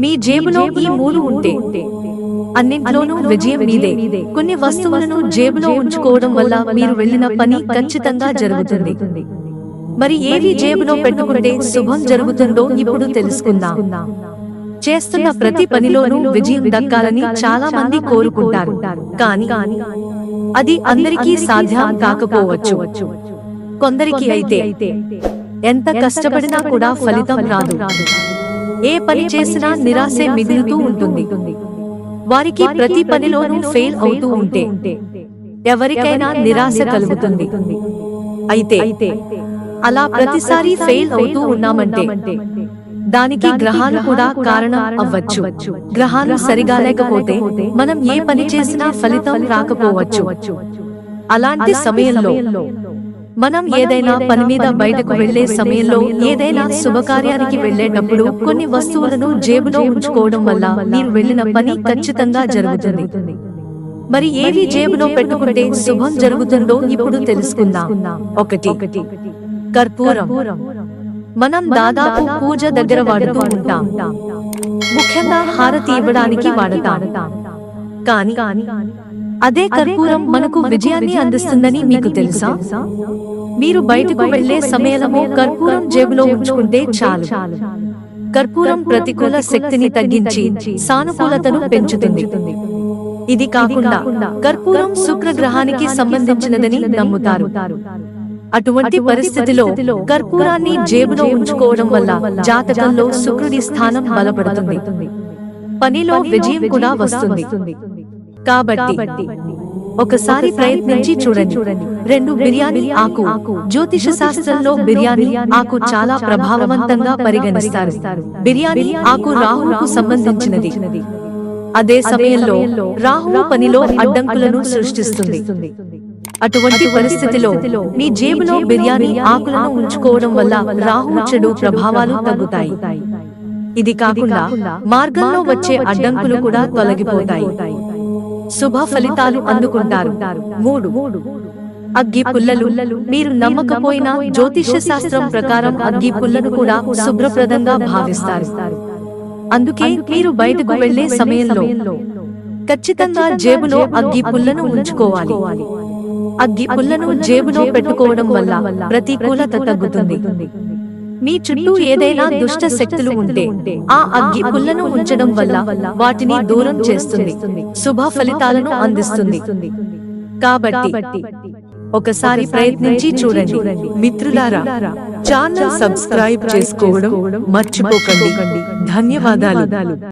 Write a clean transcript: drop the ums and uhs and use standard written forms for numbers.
మీ జేబులో ఈ 3 ఉంటే అన్నింట్లోనూ విజయం మీదే. కొన్ని వస్తువులను జేబులో ఉంచుకోవడం వల్ల మీరు వెళ్ళిన పని ఖచ్చితంగా జరుగుతుంది. మరి ఏవి జేబులో పెట్టుకుంటే శుభం జరుగుతుందో ఇప్పుడు తెలుసుకుందాం. చేస్తున్న ప్రతి పనిలోనూ విజయం దక్కాలని చాలా మంది కోరుకుంటారు, కానీ అది అందరికీ సాధ్యం కాకపోవచ్చు. కొందరికి అయితే ఎంత కష్టపడినా కూడా ఫలితం రాదు. ఏ పని చేసినా నిరాశే మిగులుతూ ఉంటుంది. వారికి ప్రతి పనిలోనూ ఫెయిల్ అవుతూ ఉంటే ఎవరికైనా నిరాశ కలుగుతుంది. అయితే అలా ప్రతిసారి ఫెయిల్ అవుతూ ఉన్నామంటే దానికి గ్రహాలు కూడా కారణం అవ్వచ్చు. గ్రహాలు సరిగా లేకపోతే మనం ఏ పని చేసినా ఫలితం రాకపోవచ్చు. అలాంటి సమయంలో మనం ఏదైనా పని మీద బయటకు వెళ్లే సమయంలో, ఏదైనా శుభకార్యానికి వెళ్లేటప్పుడు కొన్ని వస్తువులను జేబులో ఉంచుకోవడం వల్ల మీరు వెళ్లిన పని ఖచ్చితంగా జరుగుతుంది. మరి ఏవి జేబులో పెట్టుకుంటే శుభం జరుగుతుందో ఇప్పుడు తెలుసుకుందాం. 1. కర్పూరం. మనం దాదాపు పూజ దగ్గర వాడుతూ ఉంటాం, ముఖ్యంగా హారతి ఇవ్వడానికి వాడతాం. కానీ అదే కర్పూరం మనకు విజయాన్ని అందిస్తుందని మీకు తెలుసా? మీరు బయటకు వెళ్లే సమయంలో కర్పూరం జేబులో ఉంచుకుంటే చాలు. కర్పూరం ప్రతికూల శక్తిని తగ్గించి సానుకూలతను పెంచుతుంది. ఇది కాకుండా కర్పూరం శుక్రగ్రహానికి సంబంధించినదని నమ్ముతారు. అటువంటి పరిస్థితిలో కర్పూరాన్ని జేబులో ఉంచుకోవడం వల్ల జాతకంలో శుక్రుడి స్థానం బలపడుతుంది, పనిలో విజయం కూడా వస్తుంది. కాబట్టి ఒకసారి ప్రయత్నించి చూడండి. 2. బిర్యానీ ఆకు. జ్యోతిష శాస్త్రంలో బిర్యానీ ఆకు చాలా ప్రభావవంతంగా పరిగణిస్తారు. బిర్యానీ ఆకు రాహువుకు సంబంధించినది. అదే సమయంలో రాహువు పనిలో అడ్డంకులను సృష్టిస్తుంది. అటువంటి పరిస్థితిలో మీ జేబులో బిర్యానీ ఆకులను ఉంచుకోవడం వల్ల రాహువు చెడు ప్రభావాలు తగ్గుతాయి. ఇది కాకుండా మార్గంలో వచ్చే అడ్డంకులు కూడా తొలగిపోతాయి. శుభ ఫలితాలు అందుకుంటారు. 3. అగ్గి పుల్లలు. మీరు నమ్మకపోయినా జ్యోతిష్య శాస్త్రం ప్రకారం అగ్గి పుల్లను కూడా శుభ్రప్రదంగా భావిస్తారు. అందుకే మీరు బయటకు వెళ్లే సమయంలో ఖచ్చితంగా జేబులో అగ్గి పుల్లను ఉంచుకోవాలి. అగ్గి పుల్లను జేబులో పెట్టుకోవడం వల్ల ప్రతికూలత తగ్గుతుంది. మీ చుట్టూ ఏదైనా దుష్ట శక్తులు ఉంటే ఆ అగ్గి పుల్లను ఉంచడం వల్ల వాటిని దూరం చేస్తుంది, శుభ ఫలితాలను అందిస్తుంది. కాబట్టి ఒకసారి ప్రయత్నించి చూడండి. మిత్రులారా, ఛానల్ సబ్స్క్రైబ్ చేసుకోవడం మర్చిపోకండి. ధన్యవాదాలు.